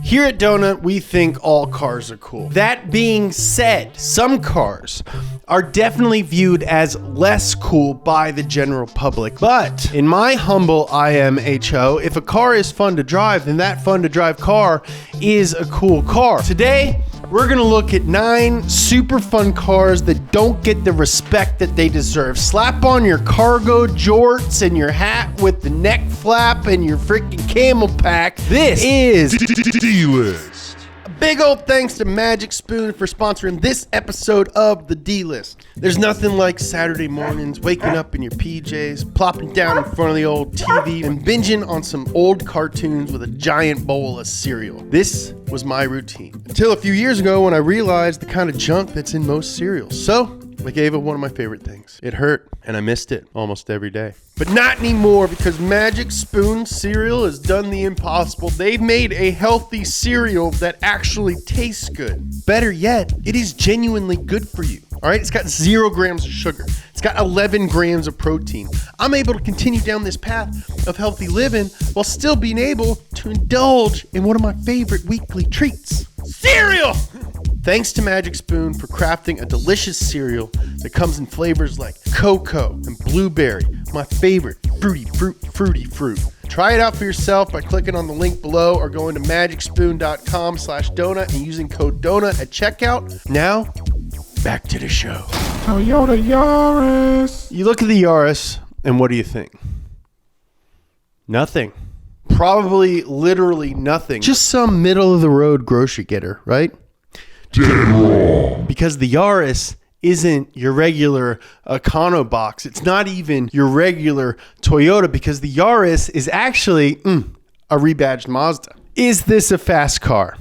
Here at Donut, we think all cars are cool. That being said, some cars are definitely viewed as less cool by the general public. But in my humble IMHO, if a car is fun to drive, then that fun to drive car is a cool car. Today, we're gonna look at 9 super fun cars that don't get the respect that they deserve. Slap on your cargo jorts and your hat with the neck flap and your freaking camel pack. This is D-List. A big old thanks to Magic Spoon for sponsoring this episode of the D-List. There's nothing like Saturday mornings, waking up in your PJs, plopping down in front of the old TV, and binging on some old cartoons with a giant bowl of cereal. This was my routine. Until a few years ago when I realized the kind of junk that's in most cereals. So I gave it one of my favorite things. It hurt, and I missed it almost every day. But not anymore, because Magic Spoon cereal has done the impossible. They've made a healthy cereal that actually tastes good. Better yet, it is genuinely good for you. All right, it's got 0 grams of sugar. It's got 11 grams of protein. I'm able to continue down this path of healthy living while still being able to indulge in one of my favorite weekly treats, cereal! Thanks to Magic Spoon for crafting a delicious cereal that comes in flavors like cocoa and blueberry, my favorite fruity fruit. Try it out for yourself by clicking on the link below or going to magicspoon.com/donut and using code DONUT at checkout. Now, back to the show. Toyota Yaris. You look at the Yaris, and what do you think? Nothing. Probably literally nothing. Just some middle-of-the-road grocery getter, right? Dead wrong. Because the Yaris isn't your regular Econo box. It's not even your regular Toyota, because the Yaris is actually a rebadged Mazda. Is this a fast car?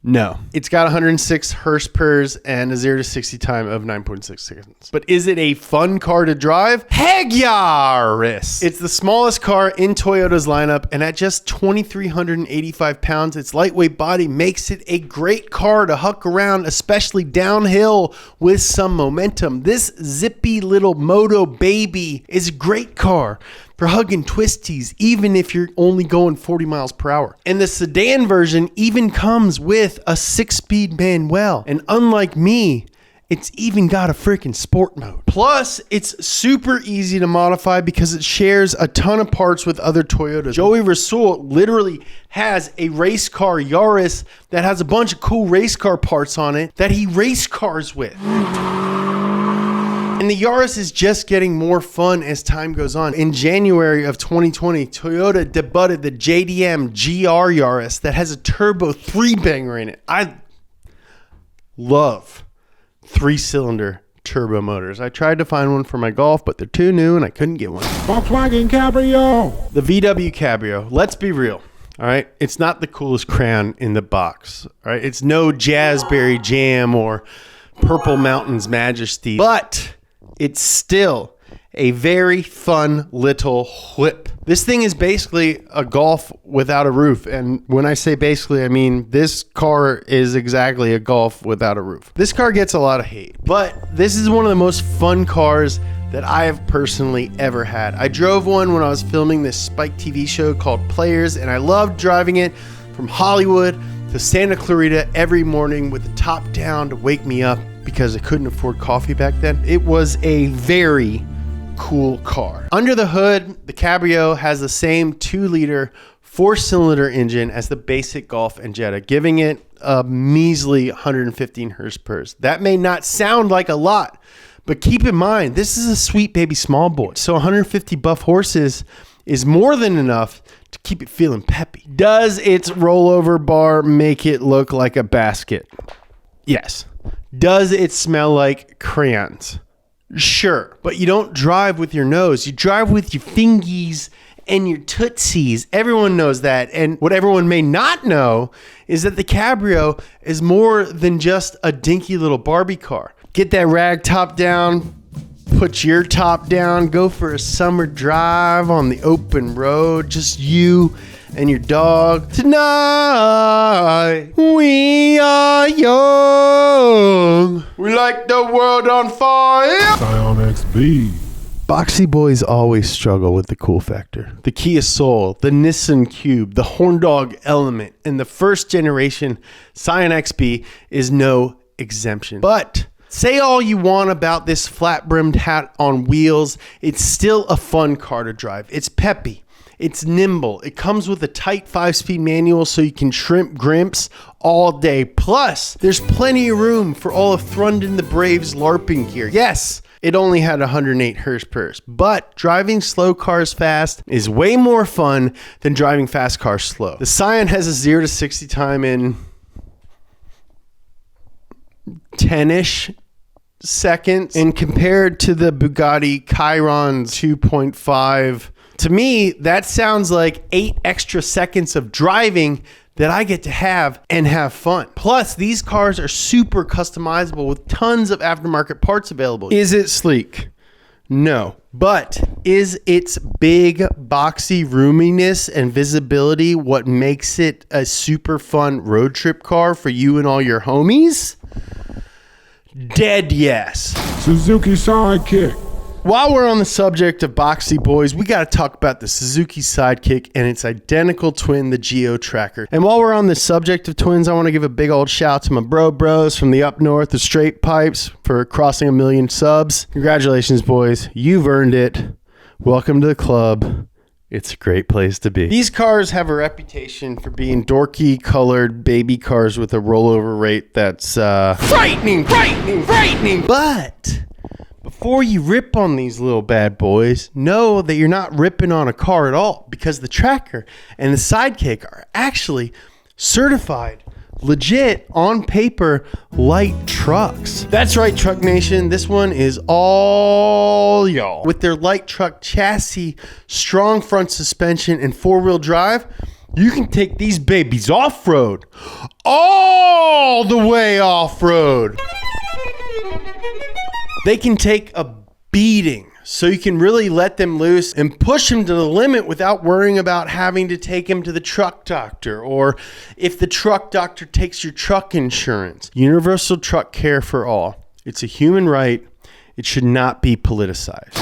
No. It's got 106 horsepower and a 0 to 60 time of 9.6 seconds. But is it a fun car to drive? Heck Yaris! It's the smallest car in Toyota's lineup, and at just 2,385 pounds, its lightweight body makes it a great car to huck around, especially downhill with some momentum. This zippy little moto baby is a great car for hugging twisties, even if you're only going 40 miles per hour. And the sedan version even comes with a 6-speed manual. And unlike me, it's even got a freaking sport mode. Plus, it's super easy to modify because it shares a ton of parts with other Toyotas. Joey Rasul literally has a race car Yaris that has a bunch of cool race car parts on it that he race cars with. And the Yaris is just getting more fun as time goes on. In January of 2020, Toyota debuted the JDM GR Yaris that has a turbo 3-banger in it. I love 3-cylinder turbo motors. I tried to find one for my Golf, but they're too new and I couldn't get one. Volkswagen Cabrio. The VW Cabrio. Let's be real. All right. It's not the coolest crayon in the box. All right. It's no Jazzberry Jam or Purple Mountain's Majesty, but it's still a very fun little whip. This thing is basically a Golf without a roof. And when I say basically, I mean this car is exactly a Golf without a roof. This car gets a lot of hate, but this is one of the most fun cars that I have personally ever had. I drove one when I was filming this Spike TV show called Players, and I loved driving it from Hollywood to Santa Clarita every morning with the top down to wake me up, because I couldn't afford coffee back then. It was a very cool car. Under the hood, the Cabrio has the same 2-liter 4-cylinder engine as the basic Golf and Jetta, giving it a measly 115 horsepower. That may not sound like a lot, but keep in mind, this is a sweet baby small boy. So 150 buff horses is more than enough to keep it feeling peppy. Does its rollover bar make it look like a basket? Yes. Does it smell like crayons? Sure, but you don't drive with your nose. You drive with your fingies and your tootsies. Everyone knows that. And what everyone may not know is that the Cabrio is more than just a dinky little Barbie car. Get that rag top down, put your top down, go for a summer drive on the open road, just you and your dog. Tonight, we are young. We like the world on fire. Cyan XP. Boxy boys always struggle with the cool factor. The Kia Soul, the Nissan Cube, the Horndog Element, and the first generation Cyan XP is no exemption. But say all you want about this flat-brimmed hat on wheels, it's still a fun car to drive. It's peppy. It's nimble. It comes with a tight 5-speed manual so you can shrimp grimps all day. Plus, there's plenty of room for all of Thrundin the Brave's LARPing gear. Yes, it only had 108 horsepower, but driving slow cars fast is way more fun than driving fast cars slow. The Cyan has a 0 to 60 time in 10-ish seconds, and compared to the Bugatti Chiron's 2.5, to me, that sounds like 8 extra seconds of driving that I get to have and have fun. Plus, these cars are super customizable with tons of aftermarket parts available. Is it sleek? No. But is its big, boxy roominess and visibility what makes it a super fun road trip car for you and all your homies? Dead yes. Suzuki Sidekick. While we're on the subject of boxy boys, we got to talk about the Suzuki Sidekick and its identical twin, the Geo Tracker. And while we're on the subject of twins, I want to give a big old shout to my bros from the up north, the Straight Pipes, for crossing 1 million subs. Congratulations, boys. You've earned it. Welcome to the club. It's a great place to be. These cars have a reputation for being dorky colored baby cars with a rollover rate that's frightening. But before you rip on these little bad boys, know that you're not ripping on a car at all, because the Tracker and the Sidekick are actually certified, legit, on paper, light trucks. That's right, Truck Nation. This one is all y'all. With their light truck chassis, strong front suspension, and 4-wheel drive, you can take these babies off-road. All the way off-road. They can take a beating, so you can really let them loose and push them to the limit without worrying about having to take them to the truck doctor, or if the truck doctor takes your truck insurance. Universal truck care for all. It's a human right. It should not be politicized.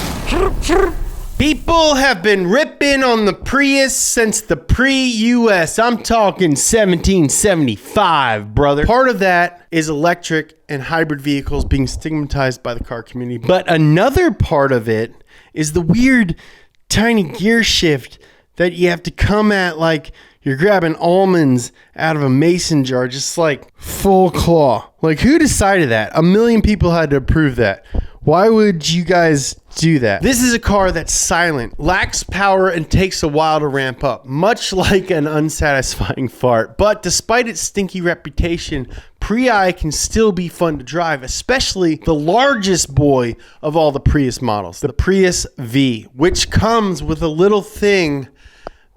People have been ripping on the Prius since the pre-US. I'm talking 1775, brother. Part of that is electric and hybrid vehicles being stigmatized by the car community. But another part of it is the weird tiny gear shift that you have to come at like you're grabbing almonds out of a mason jar, just like full claw. Like, who decided that? 1 million people had to approve that. Why would you guys do that? This is a car that's silent, lacks power, and takes a while to ramp up, much like an unsatisfying fart. But despite its stinky reputation, Prii can still be fun to drive, especially the largest boy of all the Prius models, the Prius V, which comes with a little thing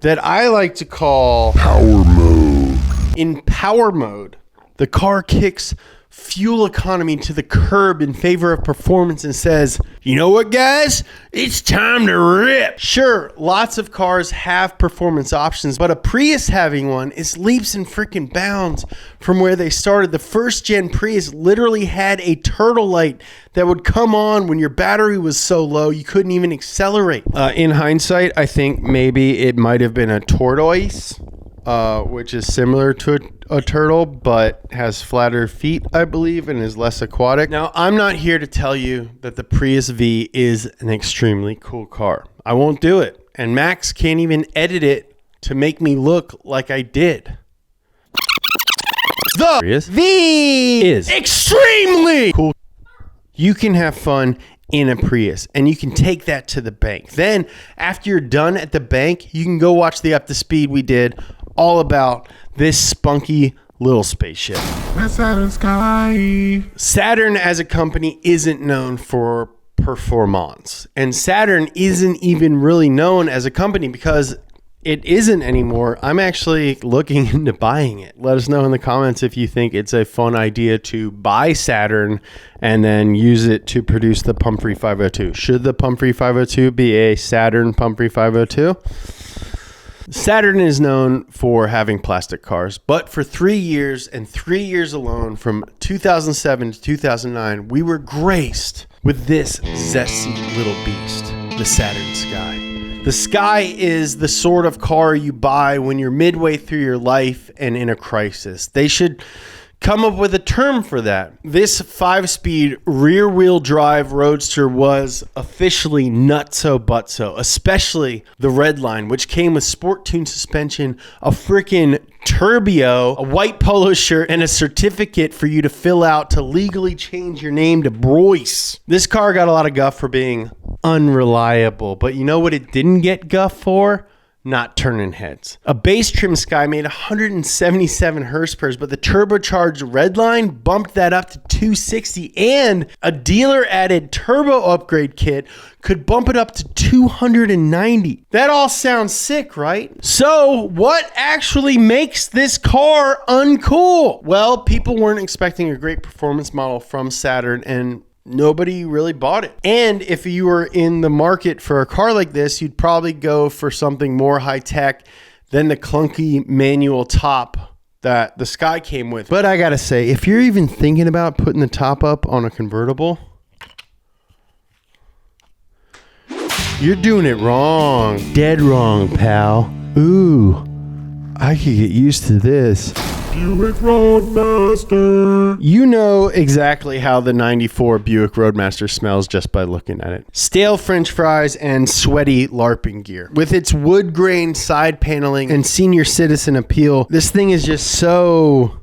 that I like to call Power mode. In power mode, the car kicks fuel economy to the curb in favor of performance and says, you know what, guys? It's time to rip. Sure, lots of cars have performance options, but a Prius having one is leaps and freaking bounds from where they started. The first gen Prius literally had a turtle light that would come on when your battery was so low you couldn't even accelerate. In hindsight, I think maybe it might have been a tortoise, which is similar to a turtle, but has flatter feet, I believe, and is less aquatic. Now, I'm not here to tell you that the Prius V is an extremely cool car. I won't do it. And Max can't even edit it to make me look like I did. The Prius V is extremely cool. You can have fun in a Prius, and you can take that to the bank. Then, after you're done at the bank, you can go watch the Up to Speed we did all about this spunky little spaceship. That's Saturn Sky. Saturn as a company isn't known for performance, and Saturn isn't even really known as a company because it isn't anymore. I'm actually looking into buying it. Let us know in the comments if you think it's a fun idea to buy Saturn and then use it to produce the Pumphrey 502. Should the Pumphrey 502 be a Saturn Pumphrey 502? Saturn is known for having plastic cars, but for 3 years and 3 years alone, from 2007 to 2009, we were graced with this zesty little beast. the Saturn Sky. The Sky is the sort of car you buy when you're midway through your life and in a crisis. They should come up with a term for that. This 5-speed rear-wheel drive roadster was officially nutso butso, especially the red line, which came with sport tune suspension, a freaking Turbio, a white polo shirt, and a certificate for you to fill out to legally change your name to Broyce. This car got a lot of guff for being unreliable, but you know what it didn't get guff for? Not turning heads. A base trim Sky made 177 horsepower, but the turbocharged Redline bumped that up to 260, and a dealer added turbo upgrade kit could bump it up to 290. That all sounds sick, right? So what actually makes this car uncool? Well, people weren't expecting a great performance model from Saturn, and nobody really bought it. And if you were in the market for a car like this, you'd probably go for something more high-tech than the clunky manual top that the Sky came with. But I gotta say, if you're even thinking about putting the top up on a convertible, you're doing it wrong. Dead wrong, pal. Ooh, I could get used to this. Buick Roadmaster. You know exactly how the 94 Buick Roadmaster smells just by looking at it. Stale French fries and sweaty LARPing gear. With its wood grain side paneling and senior citizen appeal, this thing is just so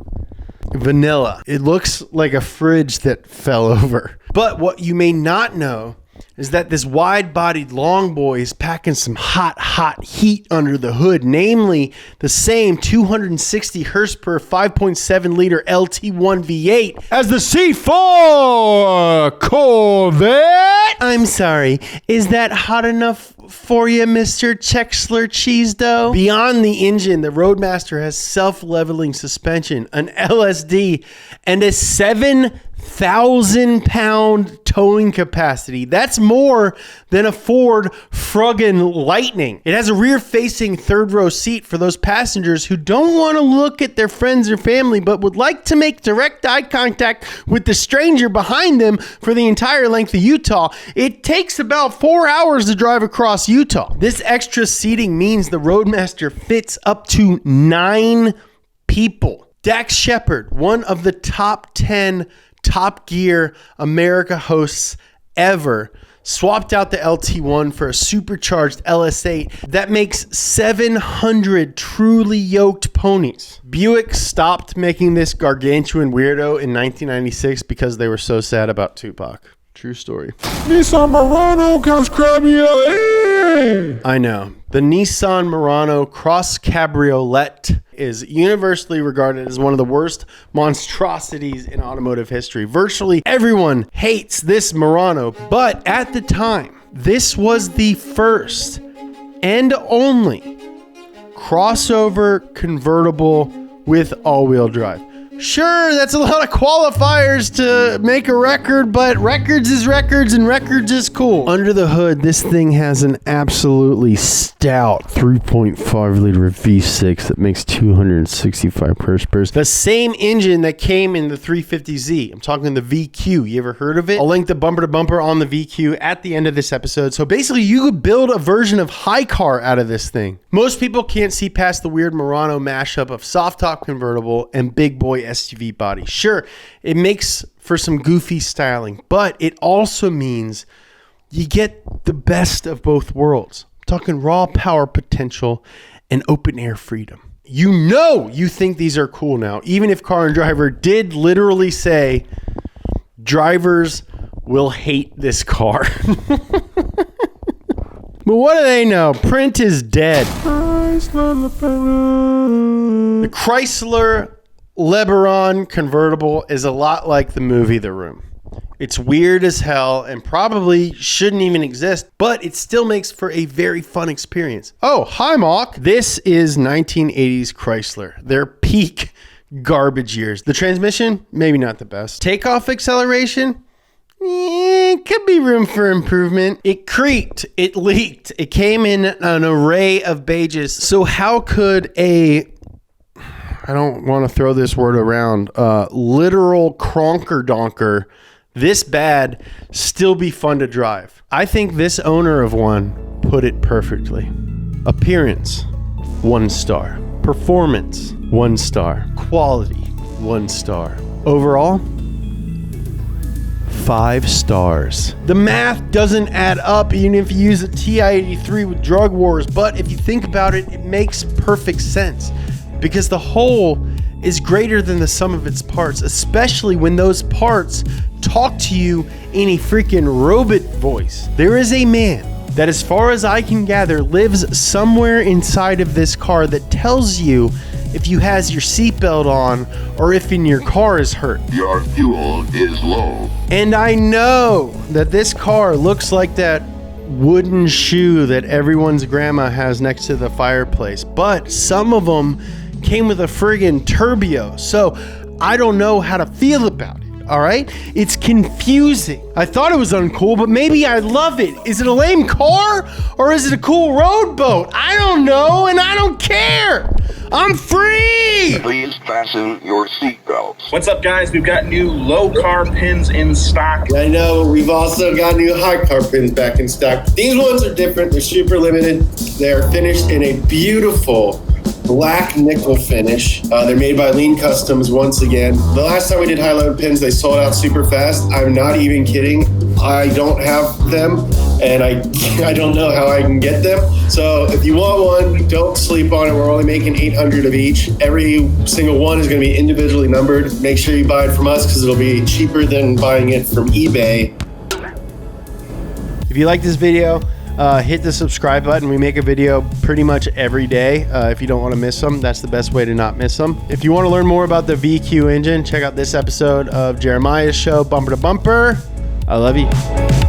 vanilla. It looks like a fridge that fell over. But what you may not know is that this wide-bodied long boy is packing some hot heat under the hood, namely the same 260 horsepower 5.7 liter LT1 V8 as the C4 Corvette. I'm sorry, is that hot enough for you, Mr. Chexler Cheese Dough? Beyond the engine, the Roadmaster has self-leveling suspension, an LSD, and a 7,000-pound towing capacity. That's more than a Ford friggin' Lightning. It has a rear-facing third-row seat for those passengers who don't want to look at their friends or family but would like to make direct eye contact with the stranger behind them for the entire length of Utah. It takes about 4 hours to drive across Utah. This extra seating means the Roadmaster fits up to 9 people. Dax Shepard, one of the top 10 Top Gear America hosts ever, swapped out the LT1 for a supercharged LS8 that makes 700 truly yoked ponies. Buick stopped making this gargantuan weirdo in 1996 because they were so sad about Tupac. True story. Nissan Murano comes Cabriolet. I know. The Nissan Murano Cross Cabriolet is universally regarded as one of the worst monstrosities in automotive history. Virtually everyone hates this Murano, but at the time, this was the first and only crossover convertible with all-wheel drive. Sure, that's a lot of qualifiers to make a record, but records is records and records is cool. Under the hood, this thing has an absolutely stout 3.5 liter V6 that makes 265 horsepower. The same engine that came in the 350Z. I'm talking the VQ. You ever heard of it? I'll link the bumper to bumper on the VQ at the end of this episode. So basically, you could build a version of High Car out of this thing. Most people can't see past the weird Murano mashup of soft top convertible and big boy SUV body. Sure, it makes for some goofy styling, but it also means you get the best of both worlds. I'm talking raw power potential and open air freedom. You know you think these are cool now, even if Car and Driver did literally say drivers will hate this car. But what do they know? Print is dead. The Chrysler LeBaron convertible is a lot like the movie The Room. It's weird as hell and probably shouldn't even exist, but it still makes for a very fun experience. Oh, hi, Mock. This is 1980s Chrysler, their peak garbage years. The transmission, maybe not the best. Takeoff acceleration, could be room for improvement. It creaked, it leaked, it came in an array of beiges. So how could I don't want to throw this word around, literal cronker donker this bad, still be fun to drive. I think this owner of one put it perfectly. Appearance, 1 star. Performance, 1 star. Quality, 1 star. Overall, 5 stars. The math doesn't add up even if you use a TI-83 with Drug Wars, but if you think about it, it makes perfect sense because the whole is greater than the sum of its parts, especially when those parts talk to you in a freaking robot voice. There is a man that, as far as I can gather, lives somewhere inside of this car that tells you if you has your seatbelt on or if your car is hurt. Your fuel is low. And I know that this car looks like that wooden shoe that everyone's grandma has next to the fireplace, but some of them came with a friggin' turbo, so I don't know how to feel about it. All right, it's confusing. I thought it was uncool, but maybe I love it. Is it a lame car or is it a cool road boat? I don't know, and I don't care. I'm free. Please fasten your seatbelts. What's up, guys? We've got new low car pins in stock. I know, we've also got new high car pins back in stock. These ones are different. They're super limited. They're finished in a beautiful black nickel finish. They're made by Lean Customs once again. The last time we did high load pins, they sold out super fast. I'm not even kidding. I don't have them, and I don't know how I can get them. So if you want one, don't sleep on it. We're only making 800 of each. Every single one is going to be individually numbered. Make sure you buy it from us because it'll be cheaper than buying it from eBay. If you like this video, hit the subscribe button. We make a video pretty much every day. If you don't want to miss them, that's the best way to not miss them. If you want to learn more about the VQ engine, check out this episode of Jeremiah's show, Bumper to Bumper. I love you.